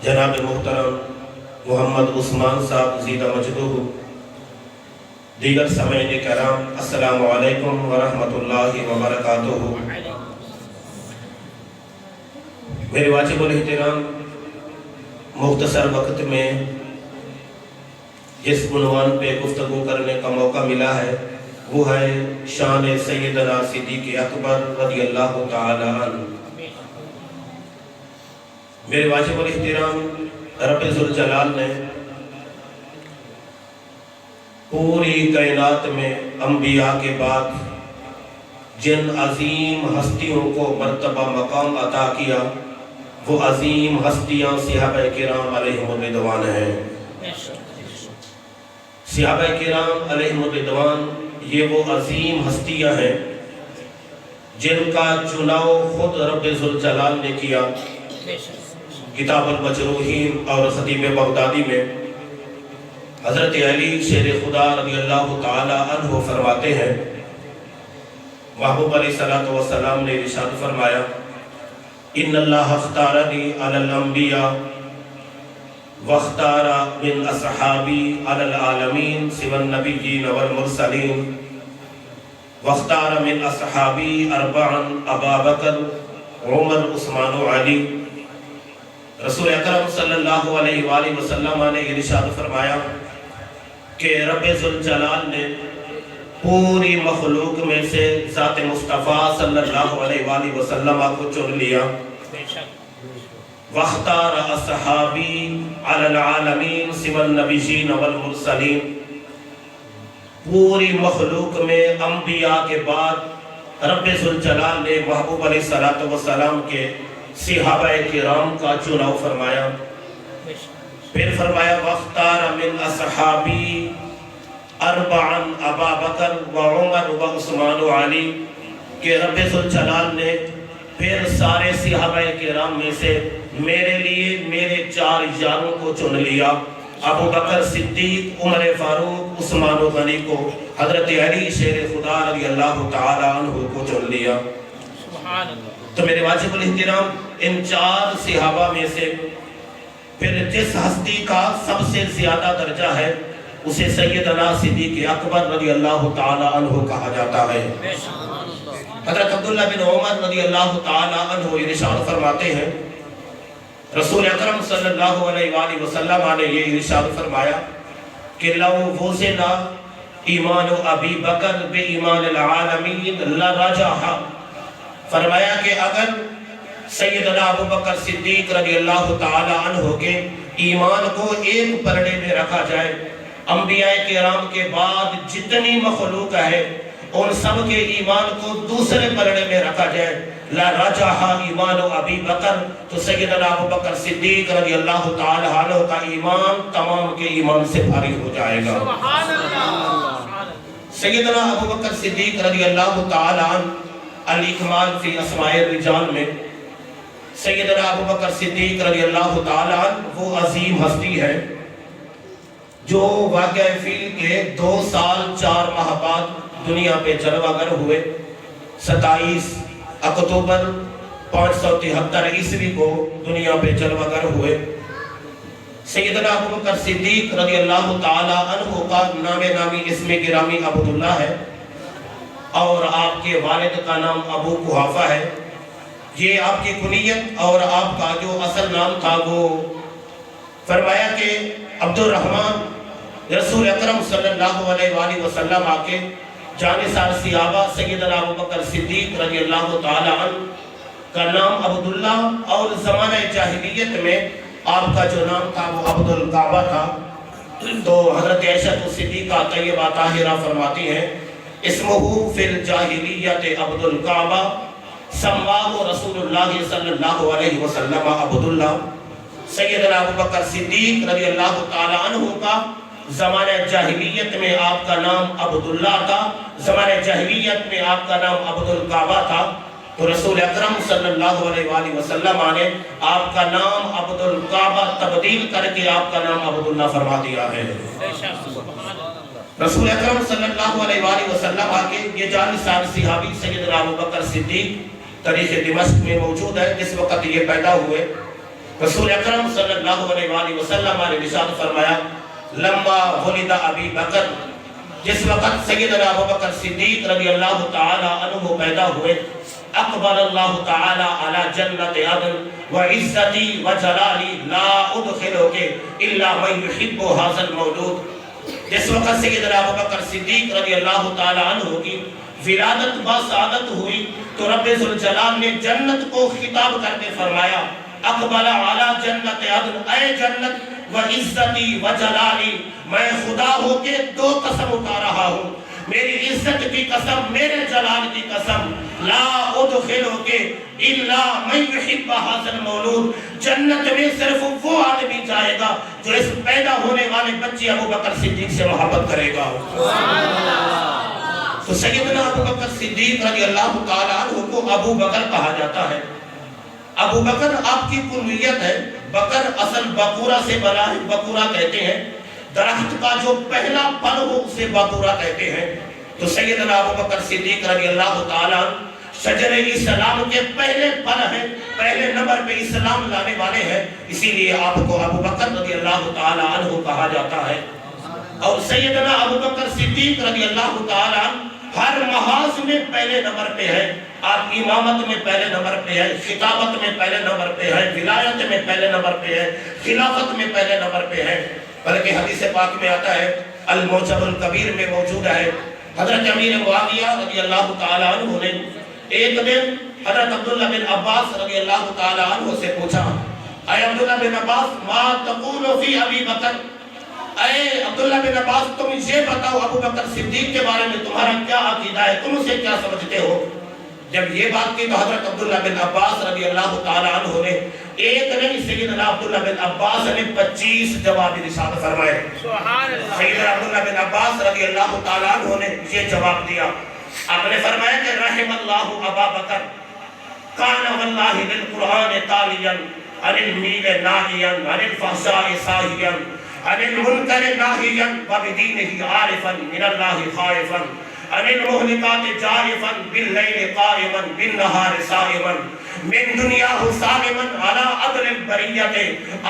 جناب محترم محمد عثمان صاحب زیدہ مجدوہ، دیگر سامعین کرام، السلام علیکم ورحمۃ اللہ وبرکاتہ۔ میرے واجب الاحترام، مختصر وقت میں جس عنوان پہ گفتگو کرنے کا موقع ملا ہے وہ ہے شان سیدنا صدیق اکبر رضی اللہ تعالی عنہ۔ میرے واجب الاحترام، رب ذوالجلال نے پوری کائنات میں انبیاء کے بعد جن عظیم ہستیوں کو مرتبہ مقام عطا کیا وہ عظیم ہستیاں صحابہ کرام علیہم الرضوان ہیں۔ صحابہ کرام علیہم الرضوان یہ وہ عظیم ہستیاں ہیں جن کا چناؤ خود رب ذوالجلال نے کیا۔ کتاب المجروحین اور خطیب بغدادی میں حضرت علی شیر خدا رضی اللہ تعالی عنہ فرماتے ہیں، محبوب علیہ السلام نے ارشاد فرمایا، ان اللہ اختارنی علی الانبیاء واختار من اصحابی علی العالمین سوى النبیین والمرسلین واختار من اصحابی اربعا ابا بکر عمر عثمان و علی۔ رسول اکرم صلی اللہ علیہ وآلہ وسلم نے ارشاد فرمایا کہ رب ذوالجلال نے پوری مخلوق میں سے ذات مصطفیٰ صلی اللہ علیہ وآلہ وسلم کو چن لیا۔ واختار اصحابی علی العالمین سوى النبیین والمرسلین، پوری مخلوق میں انبیاء کے بعد رب ذوالجلال نے محبوب علیہ السلام کے صحابہ کرام کا چناؤ فرمایا۔ پھر فرمایا واختار من اصحابی اربعا ابا بکر و عمر و عثمان و علی، کہ رب ذوالجلال نے پھر سارے صحابہ کرام میں سے میرے لیے میرے 4 یاروں کو چن لیا، ابو بکر صدیق، عمر فاروق، عثمان و غنی کو، حضرت علی شیر خدا رضی اللہ تعالی عنہ کو چن لیا۔ تو میرے واجب الاحترام، ان 4 صحابہ میں سے پھر جس ہستی کا سب سے زیادہ درجہ ہے اسے سیدنا صدیق اکبر رضی اللہ تعالی عنہ کہا جاتا ہے۔ حضرت عبداللہ بن عمر رضی اللہ تعالی عنہ ارشاد فرماتے ہیں، رسول اکرم صلی اللہ علیہ وآلہ وسلم نے یہ ارشاد فرمایا کہ لو وزن ایمان ابی بکر بے ایمان العالمین لرجح، فرمایا کہ اگر سیدنا ابو بکر صدیق رضی اللہ تعالی عنہ کے ایمان کو ایک پلڑے میں رکھا جائے، انبیاء کرام کے بعد جتنی مخلوق ہے ان سب کے ایمان کو دوسرے پلڑے میں رکھا جائے، لا رجح ایمان ابی بکر، تو سیدنا ابو بکر صدیق رضی اللہ تعالی عنہ کا ایمان تمام کے ایمان سے بھاری ہو جائے گا۔ سیدنا ابو بکر صدیق رضی اللہ تعالی عنہ الاکمال فی اسماء الرجال میں سیدنا ابو بکر صدیق رضی اللہ تعالی عنہ وہ عظیم ہستی ہے جو واقعہ فیل کے 2 سال 4 ماہ بعد دنیا پہ جلوہ گر ہوئے۔ 27 اکتوبر 573 عیسوی کو دنیا پہ جلوہ گر ہوئے۔ سیدنا ابو بکر صدیق رضی اللہ تعالی عنہ کا نام نامی اسم گرامی عبداللہ ہے اور آپ کے والد کا نام ابو قحافہ ہے۔ یہ آپ کی کنیت اور آپ کا جو اصل نام تھا وہ فرمایا کہ عبد الرحمن، رسول اکرم صلی اللہ علیہ وآلہ وسلم آکے جانثار صحابہ سیدنا ابو بکر صدیق رضی اللہ تعالی عنہ کا نام عبداللہ، اور زمانہ جاہلیت میں آپ کا جو نام تھا وہ عبد الکعبہ تھا۔ تو حضرت عائشہ صدیقہ طیبہ طاہرہ فرماتی ہیں، اسمہ فی الجاہلیت عبد الکعبہ سماہ رسول اللہ صلی اللہ علیہ وسلم عبداللہ۔ سیدنا ابو بکر صدیق رضی اللہ تعالی عنہ کا زمانہ جاہلیت میں آپ کا نام عبداللہ تھا، زمانہ جاہلیت میں آپ کا نام عبد الکعبہ تھا۔ تو رسول اکرم صلی اللہ علیہ وآلہ وسلم نے آپ کا نام عبد الکعبہ تبدیل کر کے آپ کا نام عبداللہ فرما دیا ہے۔ رسول اکرم صلی اللہ علیہ وآلہ وسلم آگے یہ جانثار صحابی سیدنا ابو بکر صدیق تاریخ دمشق میں موجود ہے۔ جس وقت یہ پیدا ہوئے رسول اکرم صلی اللہ علیہ وآلہ وسلم نے ارشاد فرمایا لما ولد ابی بکر، جس وقت سیدنا ابو بکر صدیق رضی اللہ تعالی عنہ پیدا ہوئے، اقبل اللہ تعالی علی جنت عدن وعزتی وجلالی لا ادخلوکے الا من یحب ھذا المولود۔ جس وقت سیدنا ابو بکر صدیق رضی اللہ تعالی عنہ کی ولادت بسعادت ہوئی تو رب ذوالجلال نے جنت کو خطاب کر کے فرمایا اقبل علی جنت عدن، اے جنت وعزتی وجلالی، میں خدا ہو کے دو قسم اٹھا رہا ہوں، میری عزت کی قسم، میرے جلال کی قسم، لا ادخلوکے الا من یحب ھذا المولود، جنت میں صرف وہ آدمی جائے گا جو اس پیدا ہونے والے بچے ابو بکر صدیق سے محبت کرے گا۔ تو سیدنا ابو بکر صدیق رضی اللہ تعالیٰ عنہ کو ابو بکر کہا جاتا ہے۔ ابو بکر آپ کی کنویت ہے، بکر اصل بکورہ سے بنا ہے، بکورہ کہتے ہیں درخت کا جو پہلا پھل ہو اسے بکورہ کہتے ہیں۔ تو سیدنا ابو بکر صدیق رضی اللہ تعالیٰ شجر اسلام کے پہلے پھل ہیں، پہلے نمبر پہ اسلام لانے والے ہیں، اسی لیے آپ کو ابو بکر رضی اللہ تعالیٰ عنہ کہا جاتا ہے۔ اور سیدنا ابو بکر صدیق رضی اللہ تعالیٰ ہر محاذ میں پہلے نمبر پہ ہے، آپ امامت میں پہلے نمبر پہ ہے، خطابت میں پہلے نمبر پہ ہے، ولایت میں پہلے نمبر پہ ہے، خلافت میں پہلے نمبر پہ ہے۔ بلکہ حدیث پاک میں آتا ہے، المعجم الکبیر میں موجود ہے، حضرت امیر معاویہ رضی اللہ تعالیٰ عنہ نے ایک دن حضرت عبداللہ بن عباس رضی اللہ تعالیٰ عنہ سے پوچھا، اے عبداللہ بن عباس ما تقول فی ابی بکر، اے عبداللہ بن عباس تم یہ بتاؤ ابو بکر صدیق کے بارے میں تمہارا کیا عقیدہ ہے، تم اسے کیا سمجھتے ہو؟ جب یہ بات کی تو حضرت عبداللہ بن عباس رضی اللہ تعالیٰ عنہ نے ایک نہیں سیدنا عبداللہ بن عباس نے 25 جواب ارشاد فرمائے۔ سیدنا عبداللہ بن عباس رضی اللہ تعالیٰ عنہ نے یہ جواب دیا، آپ نے فرمایا کہ رحم اللہ ابا بکر کان واللہ للقرآن تالیا عن المیل ناہیا عن الفحشاء ساہیا عن المنکر ناہیا وبدینہ عارفا من اللہ خائفا عن المہلکات جارفا باللیل قائما بالنہار صائما من دنیاہ سالما علی عدل البریت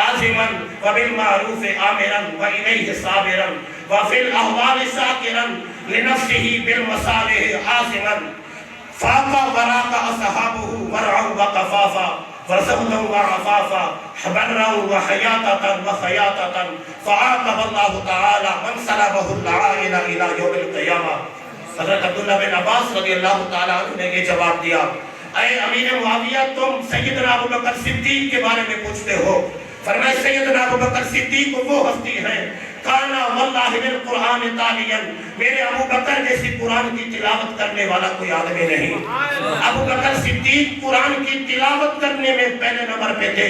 عازما وبالمعروف آمرا وإلیہ صابرا وفی الاحوال شاکرا لنفسه بالمصالح عاصما فاقا وراقا اصحابه ورعا وقفافا ورزقنا وعفافا حبرا وحياطة وخياطة فعاقب الله تعالى من سلبه العائل الى يوم القيامة۔ حضرت عبداللہ بن عباس رضی اللہ تعالیٰ عنہ نے یہ جواب دیا، اے امیر معاویہ تم سیدنا ابو بکر صدیق کے بارے میں پوچھتے ہو، فرمایا سیدنا ابو بکر صدیق وہ ہستی ہیں کانا واللہ بالقرآن تالیا، میرے ابو بکر جیسی قرآن کی تلاوت کرنے والا کوئی آدمی نہیں۔ ابو بکر صدیق قرآن کی تلاوت کرنے میں پہلے نمبر پہ تھے،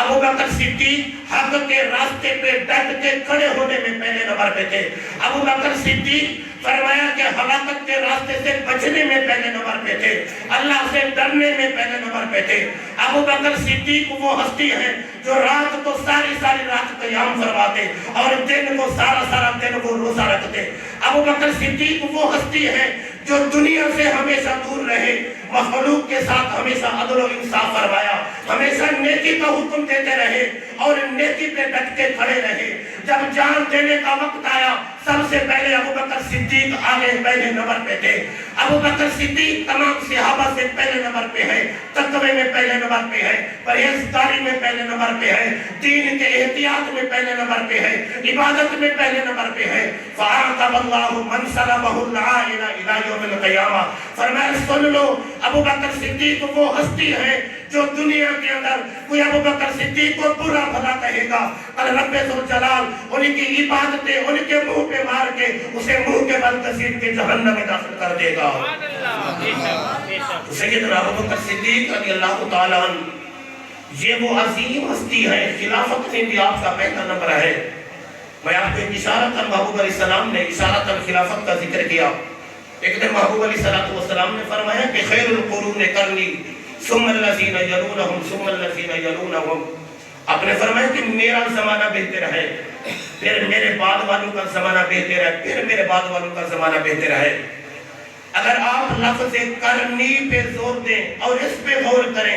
ابو بکر صدیق حق کے راستے پہ ڈٹ کے کھڑے ہونے میں پہلے نمبر پہ تھے، ابو بکر صدیق فرمایا کہ ہلاکت کے راستے سے بچنے میں پہلے نمبر پہ تھے، اللہ سے ڈرنے میں پہلے نمبر پہ تھے۔ ابو بکر صدیق وہ ہستی ہیں جو رات کو ساری رات قیام فرماتے اور دن کو سارا دن وہ روزہ رکھتے۔ ابو بکر صدیق وہ ہستی ہے جو دنیا سے ہمیشہ دور رہے، مخلوق کے ساتھ ہمیشہ عدل و انصاف فرمایا، ہمیشہ نیکی کا حکم دیتے رہے اور نیکی پہ ڈٹ کے کھڑے رہے۔ جب جان دینے کا وقت آیا سب سے پہلے ابو بکر صدیق آگے پہلے نمبر پہ تھے۔ ابو بکر صدیق تمام صحابہ سے پہلے نمبر پہ ہے، تقوی میں پہلے نمبر پہ ہے، پرہیزگاری میں پہلے نمبر پہ ہے، دین کے احتیاط میں پہلے نمبر پہ ہے، عبادت میں پہلے نمبر پہ ہے۔ فَعَاقَبَ اللَّهُ مَنْ سَلَبَهُ الْعَائِلَ إِلَى يَوْمِ الْقِيَامَةِ، فرمایا سن لو ابو بکر صدیق وہ ہستی ہے جو دنیا کے اندر کوئی ابو بکر صدیق کو برا بھلا کہے گا، کل رب ذوالجلال ان کی عبادتیں ان کے منہ پہ مار کے اسے منہ کے بل کثیر کے جہنم میں داخل کر دے گا۔ سیدنا ابو بکر صدیق رضی اللہ تعالیٰ عنہ یہ وہ عظیم ہستی ہے، خلافت میں بھی آپ کا پہلا نمبر ہے۔ میں آپ کو ایک اشارتاً محبوب علیہ السلام نے اشارتاً خلافت کا ذکر کیا۔ ایک دن محبوب علیہ السلام نے فرمایا کہ خیر القرون قرنی ثم الذین یلونہم ثم الذین یلونہم، آپ نے فرمایا کہ میرا زمانہ بہتر ہے، پھر میرے بعد والوں کا زمانہ بہتر ہے، پھر میرے بعد والوں کا زمانہ بہتر ہے۔ اگر آپ لفظ کرنی پہ زور دیں اور اس پہ غور کریں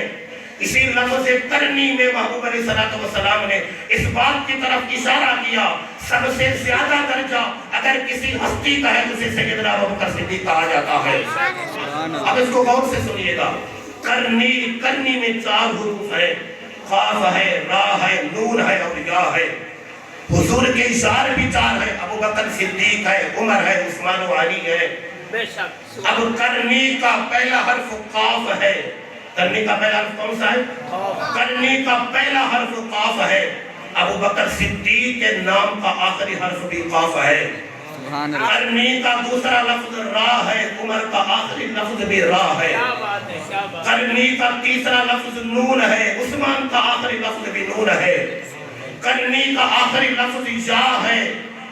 اسی لفظ کرنی میں محبوب علیہ السلام نے اس بات کی طرف اشارہ کیا سب سے زیادہ درجہ اگر کسی ہستی کا ہے تو اسے سیدنا ابوبکر صدیق کہا جاتا ہے۔ اب اس کو غور سے سنیے گا، کرنی میں 4 حروف ہے، قاف ہے، را ہے، نون ہے اور یا ہے۔ حضور کے اشارے بھی 4 ہیں، ابوبکر صدیق ہے، عمر ہے، عثمان و علی ہے۔ اب کرنی کا پہلا حرف قاف ہے۔ کرنی کا پہلا حرف کون سا ہے؟ کرنی کا پہلا حرف قاف ہے۔ ابوبکر صدیق کے نام کا آخری حرف بھی قاف ہے۔ کرنی کا دوسرا لفظ را ہے، عمر کا آخری لفظ بھی را ہے۔ کرنی کا تیسرا لفظ نون ہے، عثمان کا آخری لفظ بھی نون ہے۔ کرنی کا آخری لفظ یا ہے،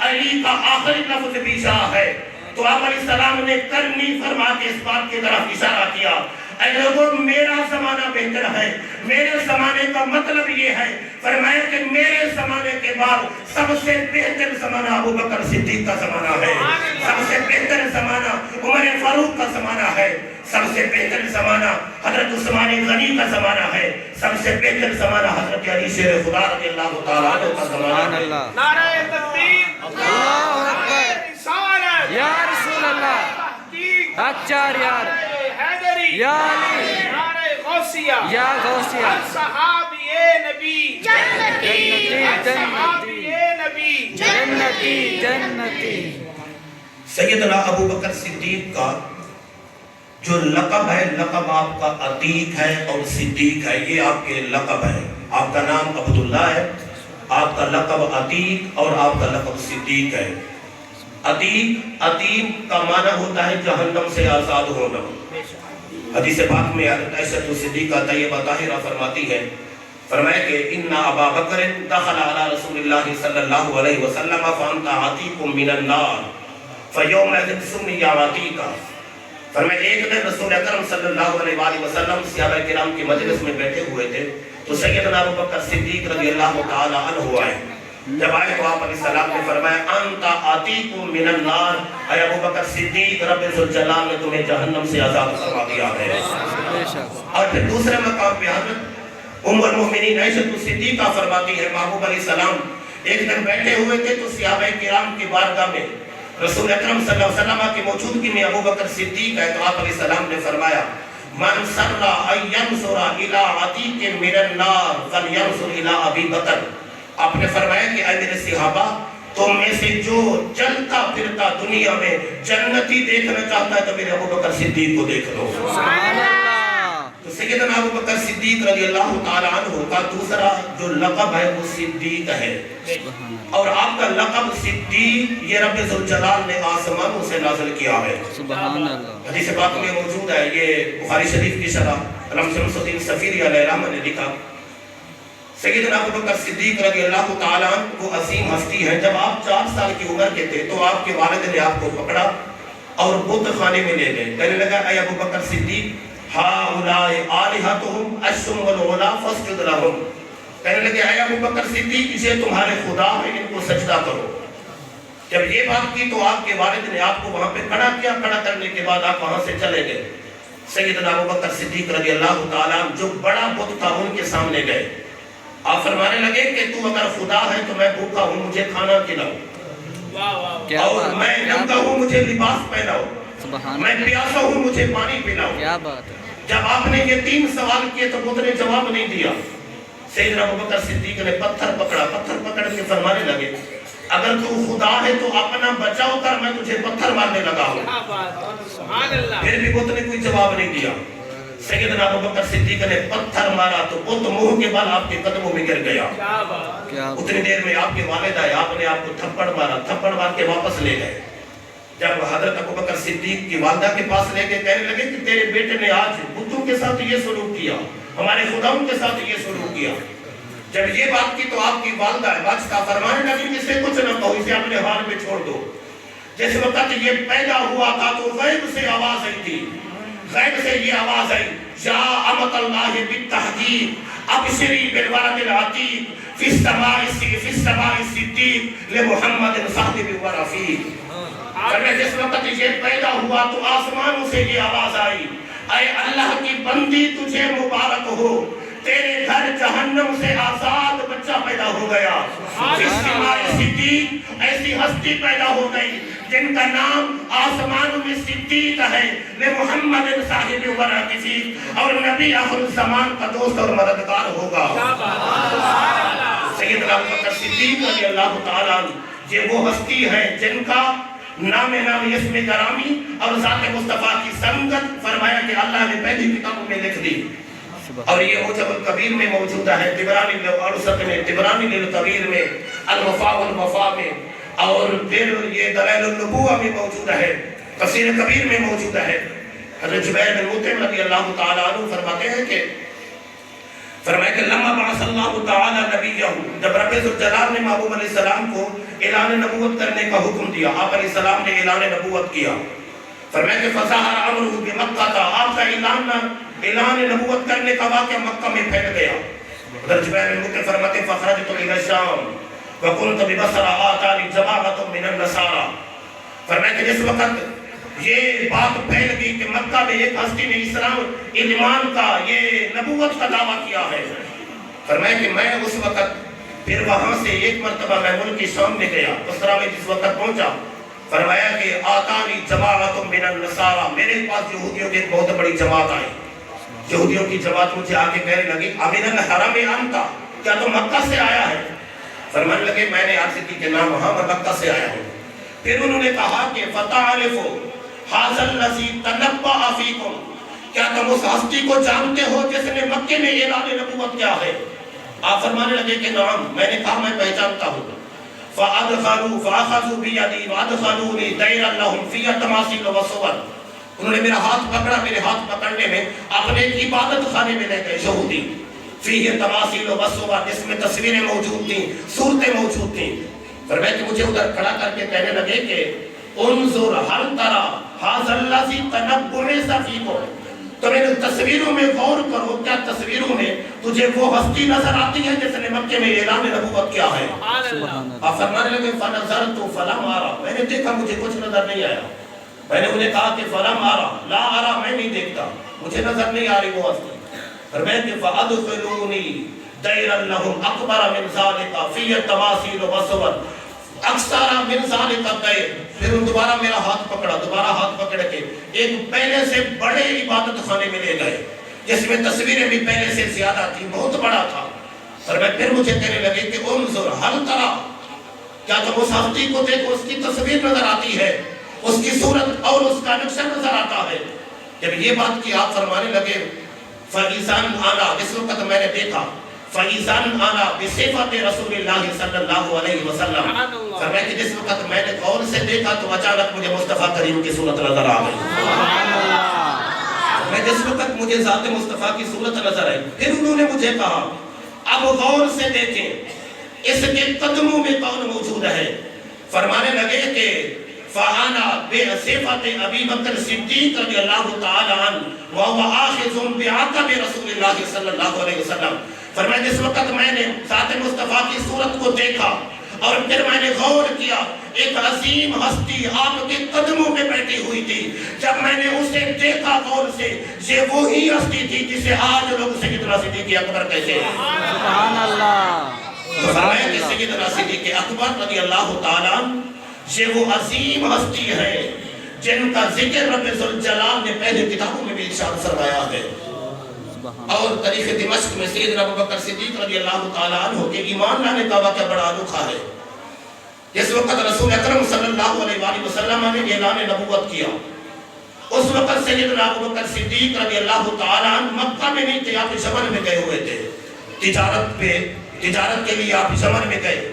علی کا آخری لفظ بھی یا ہے۔ تو آپ علیہ السلام نے کرنی فرما کے اس بات کی طرف اشارہ کیا، اے لوگوں میرا زمانہ بہتر ہے۔ میرے زمانے کا مطلب یہ ہے، فرمایا کہ میرے زمانے کے بعد سب سے بہتر زمانہ ابوبکر صدیق کا زمانہ ہے، سب سے بہتر زمانہ عمر فاروق کا زمانہ ہے، سب سے بہتر زمانہ حضرت عثمان غنی کا زمانہ ہے، سب سے بہتر زمانہ حضرت علی شیر خدا رضی اللہ تعالیٰ عنہ کا زمانہ ہے۔ نعرہ تکبیر، اللہ اکبر، یا رسول اللہ، اچار یار، یا علی، یا غوثیہ، صحابی نبی، جنتی، جنتی۔ سیدنا ابوبکر صدیق کا جو لقب ہے، لقب آپ کا عتیق ہے اور صدیق ہے، یہ آپ کے لقب ہے۔ آپ کا نام عبداللہ ہے، آپ کا لقب عتیق اور آپ کا لقب صدیق ہے۔ عتیق کا معنی ہوتا ہے جہنم سے آزاد ہونا۔ حدیث پاک میں حضرت عائشہ صدیقہ طیبہ طاہرہ فرماتی ہے، فرمایا کہ ان ابا بکر دخل علی رسول اللہ صلی اللہ علیہ وسلم فانت عتیق من النار فیومئذ سمی عتیقا۔ فرمایا ایک دن رسول اکرم صلی اللہ علیہ وآلہ وسلم صحابہ کرام کی مجلس میں بیٹھے ہوئے تھے تو سیدنا ابوبکر صدیق رضی اللہ تعالی عنہ آئے۔ جب آئے تو آپ علیہ السلام نے فرمایا انت عتیق من النار، اے ابوبکر صدیق رب ذوالجلال نے تمہیں جہنم سے آزاد فرما دیا ہے۔ اور پھر دوسرے مقام پہ حضرت ام المؤمنین عائشہ صدیقہ فرماتی ہے، محبوب علیہ السلام ایک دن بیٹھے ہوئے تھے تو صحابہ کرام کی بارگاہ میں رسول اکرم صلی اللہ علیہ وسلم کی موجودگی میں ابوبکر صدیق ہے تو آپ علیہ السلام نے فرمایا من سر ان ینظر الی عتیق من النار فلینظر الی ابی بکر۔ آپ نے فرمایا کہ اے میرے صحابہ، تم میں سے جو چلتا پھرتا دنیا میں جنتی دیکھنا چاہتا ہے تو میرے ابوبکر صدیق کو دیکھ لو۔ تو سیدنا ابوبکر صدیق رضی اللہ تعالیٰ عنہ کا دوسرا جو لقب ہے وہ صدیق ہے، اور آپ کا لقب صدیق یہ رب ذوالجلال نے آسمانوں سے نازل کیا ہے۔ حدیث پاک میں موجود ہے، یہ بخاری شریف کی شرح علامہ شمس الدین صفیری علیہ رحمہ نے لکھا، سیدنا ابوبکر صدیق رضی اللہ تعالیٰ عنہ وہ عظیم ہستی ہے، جب آپ 4 سال کی عمر کے تھے تو آپ کے والد نے آپ کو پکڑا اور بت خانے میں لے گئے۔ کہنے لگا اے ابوبکر صدیق ہؤلاء آلہتہم اشم والعلا فاسجد لہم، کہنے لگے اے ابوبکر صدیق یہ تمہارے خدا ہیں، ان کو سجدہ کرو۔ جب یہ بات کی تو آپ کے والد نے آپ کو وہاں پہ کھڑا کیا، کھڑا کرنے کے بعد آپ وہاں سے چلے گئے۔ سیدنا ابوبکر صدیق رضی اللہ تعالیٰ عنہ جو بڑا بت تھا ان کے سامنے گئے، آپ فرمانے لگے کہ تو اگر خدا ہے تو میں بھوکا ہوں، مجھے کھانا کھلاؤ، اور میں ننگا ہوں، مجھے لباس پہناؤ، میں پیاسا ہوں، مجھے پانی پلاؤ۔ جب آپ نے یہ 3 سوال کیے تو بت نے جواب نہیں دیا۔ سیدنا ابوبکر صدیق نے پتھر پکڑا، پتھر پکڑ کے فرمانے لگے اگر تو خدا ہے تو اپنا بچاؤ کر، میں تجھے پتھر مارنے لگا ہوں۔ پھر بھی بت نے کوئی جواب نہیں دیا۔ سیدنا ابوبکر صدیق نے پتھر مارا تو بت منہ کے بل آپ کے قدموں میں گر گیا۔ اتنی دیر میں آپ کے والد آئے، آپ نے آپ کو تھپڑ مارا، تھپڑ مار کے واپس لے گئے۔ جب حضرت ابوبکر صدیق کی والدہ کے پاس لے کے کہنے لگے کہ تیرے بیٹے نے آج بتوں کے ساتھ یہ سلوک کیا، ہمارے خداؤں کے ساتھ یہ سلوک کیا۔ جب یہ بات کی تو آپ کی والدہ بادشاہ فرمانے لگی اسے کچھ نہ کہو، اسے اپنے حال میں چھوڑ دو۔ جس وقت یہ پیدا ہوا تھا تو غیب سے آواز آئی تھی، غیب سے یہ آواز آئی یا امت اللہ بالتحقیق ابشری بالولد العتیق فی السماء الصدیق لمحمد صاحب و رفیق۔ جس وقت یہ پیدا ہوا تو آسمانوں سے یہ آواز آئی اے اللہ کی بندی تجھے مبارک ہو، تیرے گھر جہنم سے آزاد بچہ پیدا ہو گیا۔ صدیق ایسی ہستی پیدا ہو گئی جن کا نام آسمانوں میں صدیق ہے، محمد صاحب ورقی، اور نبی آخر الزمان کا دوست اور مددگار ہوگا۔ سیدنا ابو بکر صدیق رضی اللہ تعالیٰ یہ وہ ہستی ہے جن کا نام اسم گرامی اور ذات مصطفیٰ کی سنگت فرمایا کہ اللہ نے پہلی کتابوں میں لکھ دی، اور یہ موجب الکبیر میں موجود ہے، طبرانی الاوسط میں، طبرانی للکبیر میں، الوفاء والوفاء میں، اور پھر یہ دلائل النبوہ میں موجود ہے، تفسیر کبیر میں موجود ہے۔ حضرت جبیر بن مطعم رضی اللہ تعالیٰ عنہ فرماتے ہیں کہ فرمایا کہ لما بعث اللہ تعالیٰ نبیہ، جب رب ذوالجلال نے محبوب علیہ السلام کو اعلان نبوت کرنے کا حکم دیا، آپ علیہ السلام نے اعلان نبوت کیا، فرمایا کہ فظہر امرہ بمکہ تھا، آپ کا اعلان نبوت کرنے کا واقعہ مکہ میں پھیل گیا۔ حضرت جبیر بن مطعم فرماتے ہیں فخرجت الی الشام وکنت ببصرہ آتانی جماعۃ من النصارى، فرمایا کہ جس وقت یہ بات پھیل گئی کہ مکہ میں ایک ہستی نے اسلام ایمان کا یہ نبوت کا دعویٰ کیا ہے، فرمایا کہ میں اس وقت پھر وہاں سے ایک مرتبہ میں ملک شام میں گیا، بصرہ میں جس وقت پہنچا، فرمایا کہ آتانی جماعۃ من النصارى، میرے پاس یہودیوں کی ایک بہت بڑی جماعت آئی، یہودیوں کی جماعت مجھے آگے کہنے لگی امن الحرم انت، کیا تم مکہ سے آیا ہے؟ فرمانے لگے میں نے عرض کی کہ نام ہاں میں مکہ سے آیا ہوں۔ پھر انہوں نے کہا کہ فتعرفوا ھذا الذی تنبأ فیکم، کیا تم اس ہستی کو جانتے ہو جس نے مکے میں اعلان نبوت کیا ہے؟ آپ فرمانے لگے کہ نعم، میں نے کہا میں پہچانتا ہوں۔ فأدخلوا فأخذوا بيدي وأدخلوني ديرا لهم فيه تماثيل وصور، انہوں نے میرا ہاتھ پکڑا، میرے ہاتھ پکڑنے میں اپنے عبادت خانے میں لے گئے، یہودی، فيه تماثيل وصور، جس میں تصویریں موجود تھیں، صورتیں موجود تھیں۔ فرمایا کہ مجھے ادھر کھڑا کر کے کہنے لگے کہ انظر هل ترى ھذا الذی تنبأ فیکم، تم ان تصویروں میں غور کرو، کیا تصویروں میں تجھے وہ ہستی نظر آتی ہے جس نے مکے میں اعلان نبوت کیا ہے؟ آپ فرمانے لگے فنظرت فلم ارى، میں نے دیکھا مجھے کچھ نظر نہیں آیا۔ میں نے انہیں کہا کہ فلم ارى لا ارى، میں نہیں دیکھتا، مجھے نظر نہیں آ رہی وہ ہستی۔ فرمایا کہ فادخلونی دیرا لهم اکبر من ذلک فیہ تماثیل وصور اکثر من ذلک الدیر، پھر دوبارہ میرا ہاتھ پکڑا، دوبارہ ہاتھ پکڑ کے ایک پہلے سے بڑے عبادت خانے میں لے گئے جس میں تصویریں بھی پہلے سے زیادہ تھی، بہت بڑا تھا۔ اور میں پھر مجھے کہنے لگے کہ انظر هل ترى، کیا تم اس ہستی کو دیکھو، اس کی تصویر نظر آتی ہے، اس کی صورت اور اس کا نقشہ نظر آتا ہے۔ جب یہ بات کی آپ فرمانے لگے فَإِذَنْ أَنَا، جس وقت میں نے دیکھا فَإِذَنْ أَنَا بِصِفَةِ رسول اللہ صلی اللہ علیہ وسلم، فرمایا کہ جس وقت میں نے غور سے دیکھا تو اچانک مجھے مصطفیٰ کریم کی صورت نظر آ گئی۔ میں جس وقت مجھے ذات مصطفیٰ کی صورت نظر آئی، پھر انہوں نے مجھے کہا اب غور سے دیکھیں اس کے قدموں میں کون موجود ہے؟ فرمانے لگے کہ فَأَنَا بِصِفَةِ أَبِي بَكْرٍ صدیق رضی اللہ تعالی عنہ وَهُوَ آخِذٌ بِعَقَبِ رسول اللہ صلی اللہ علیہ وسلم، فرمایا جس وقت میں نے ذات مصطفیٰ کی صورت کو دیکھا اور پھر میں نے غور کیا، ایک عظیم ہستی آپ کے قدموں میں بیٹھی ہوئی تھی۔ جب میں نے اسے دیکھا غور سے، یہ وہی ہستی تھی جسے آج لوگ سیدنا صدیق اکبر کہتے ہیں۔ سبحان اللہ۔ فرمایا کہ سیدنا صدیق اکبر رضی اللہ تعالیٰ یہ وہ عظیم ہستی ہے جن کا ذکر رب ذوالجلال نے پہلے کتابوں میں بھی ارشاد فرمایا ہے۔ اور تاریخ دمشق میں سیدنا ابوبکر صدیق رضی اللہ تعالیٰ عنہ کے ایمان لانے کا واقعہ بڑا انوکھا ہے۔ جس وقت رسول اکرم صلی اللہ علیہ وآلہ وسلم نے اعلان نبوت کیا، اس وقت سیدنا ابوبکر صدیق رضی اللہ تعالیٰ عنہ مکہ میں نہیں تھے، آپ یمن میں گئے ہوئے تھے، تجارت کے لیے آپ یمن میں گئے۔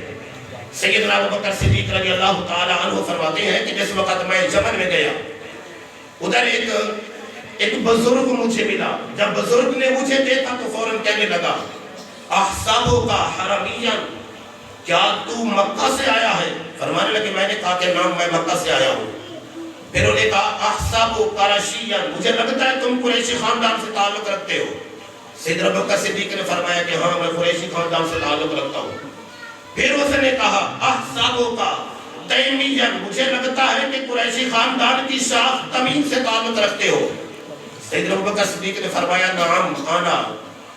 سیدنا ابوبکر صدیق رضی اللہ تعالیٰ عنہ فرماتے ہیں کہ جس وقت میں یمن میں گیا، ادھر ایک بزرگ مجھے ملا، جب بزرگ نے مجھے دیکھا تو فوراً کہنے لگا احسابک حرمیًا، کیا تو مکہ سے آیا ہے؟ فرمانے لگے میں نے کہا کہ نعم میں مکہ سے آیا ہوں۔ پھر انہوں نے کہا احسابک قریشیًا، مجھے لگتا ہے تم قریشی خاندان سے تعلق رکھتے ہو۔ سیدنا ابوبکر صدیق نے فرمایا کہ ہاں میں قریشی خاندان سے تعلق رکھتا ہوں۔ پھر اس نے کہا احسابک تیمیًا، مجھے لگتا ہے کہ قریشی خاندان کی شاخ تمیم سے تعلق رکھتے ہو۔ سیدنا ابوبکر صدیق نے فرمایا نعم انا،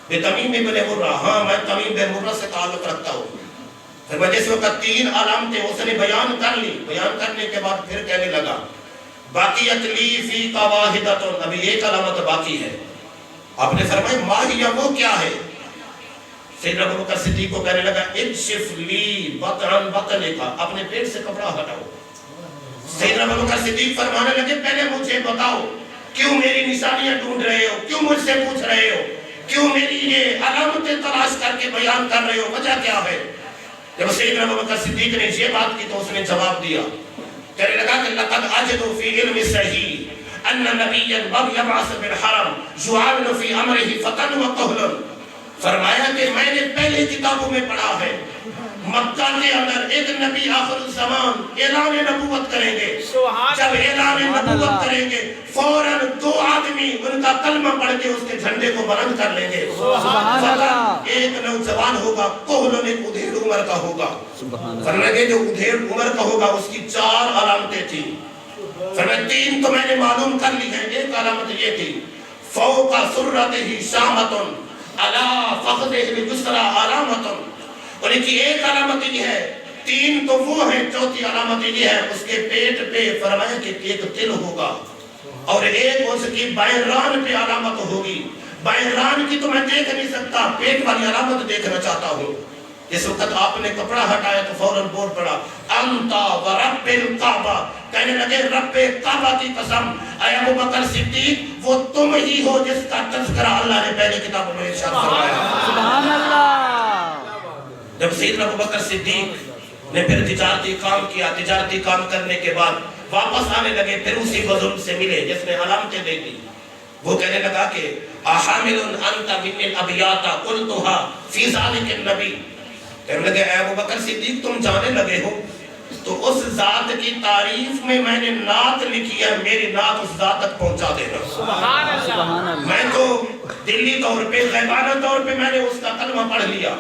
بے تمیم ابن مرہ، ہاں میں تمیم بن مرہ سے تعلق رکھتا ہوں۔ پھر میں جس وقت 3 علامتیں اس نے بیان کر لی، بیان کرنے کے بعد پھر کہنے لگا باقیت لی فی کا واحدۃ، ابھی ایک علامت باقی ہے۔ آپ نے فرمایا ماہیہ وہ کیا ہے؟ سیدنا ابو بکر صدیق کو کہنے لگا اکشف لی بطن بطنک، اپنے پیٹ سے کپڑا ہٹاؤ۔ سیدنا ابو بکر صدیق فرمانے لگے پہلے مجھے بتاؤ کیوں میری نشانیاں ڈھونڈ رہے ہو، کیوں مجھ سے پوچھ رہے ہو، کیوں میری یہ علامتیں تلاش کر کے بیان کر رہے ہو، وجہ کیا ہے؟ جب سیدنا ابو بکر صدیق نے یہ بات کی تو اس نے جواب دیا، کہنے لگا کہ لقد اجد فی علم صحیح ان نبیا لم یبعث بالحرم یعاون فی امرہ فتن وقہل، فرمایا کہ میں نے پہلے کتابوں میں پڑھا ہے مکہ کے اندر ایک نبی آخر الزمان اعلان نبوت کریں گے، جب اعلان نبوت کریں گے فوراً 2 آدمی ان کا کلمہ پڑھ کے اس کے جھنڈے کو بلند کر لیں گے۔ ایک نوجوان ہوگا کوہلن، ایک ادھیڑ عمر کا ہوگا، فرمائے جو ادھیڑ عمر کا ہوگا اس کی 4 علامتیں تھیں، فرمائے 3 تو میں نے معلوم کر لی ہیں۔ ایک علامت یہ تھی فوق سرتہ شامۃ علی فخذہ الیسری علامۃ، اور ان کی ایک علامت یہ ہے، 3 تو وہ ہیں، چوتھی علامت یہ ہے اس کے پیٹ پہ فرمایا کہ ایک تل ہوگا، اور ایک اس کی بائیں ران پہ علامت ہوگی۔ بائیں ران کی تو میں دیکھ نہیں سکتا، پیٹ والی علامت دیکھنا چاہتا ہوں۔ اس وقت آپ نے کپڑا ہٹایا تو فوراً بول پڑا انتا ورب الکعبہ، کہنے لگے رب کعبہ کی قسم اے ابو بکر صدیق وہ تم ہی ہو جس کا تذکرہ اللہ نے پہلے کتابوں میں ارشاد فرمایا۔ سبحان اللہ۔ جب سیدنا ابو بکر صدیق نے پھر تجارتی کام کیا، تجارتی کام کرنے کے بعد واپس آنے لگے، پھر اسی بزرگ سے ملے جس نے علامتیں دے دی۔ وہ کہنے لگا کہ احامل انت من الابیات قلتها فی ذلک النبی، کہنے لگے اے ابو بکر صدیق تم جانے لگے ہو تو اس ذات کی تعریف میں میں نے نعت لکھی ہے، میری نعت اس ذات تک پہنچا دینا۔ سبحان اللہ۔ میں تو دلی طور پہ غیبانہ طور پہ میں نے اس کا کلمہ پڑھ لیا،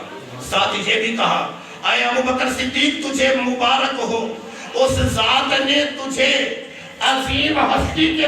ساتھ ہی یہ بھی کہا اے ابو بکر صدیق تجھے مبارک ہو، اس ذات نے تجھے عظیم ہستی کے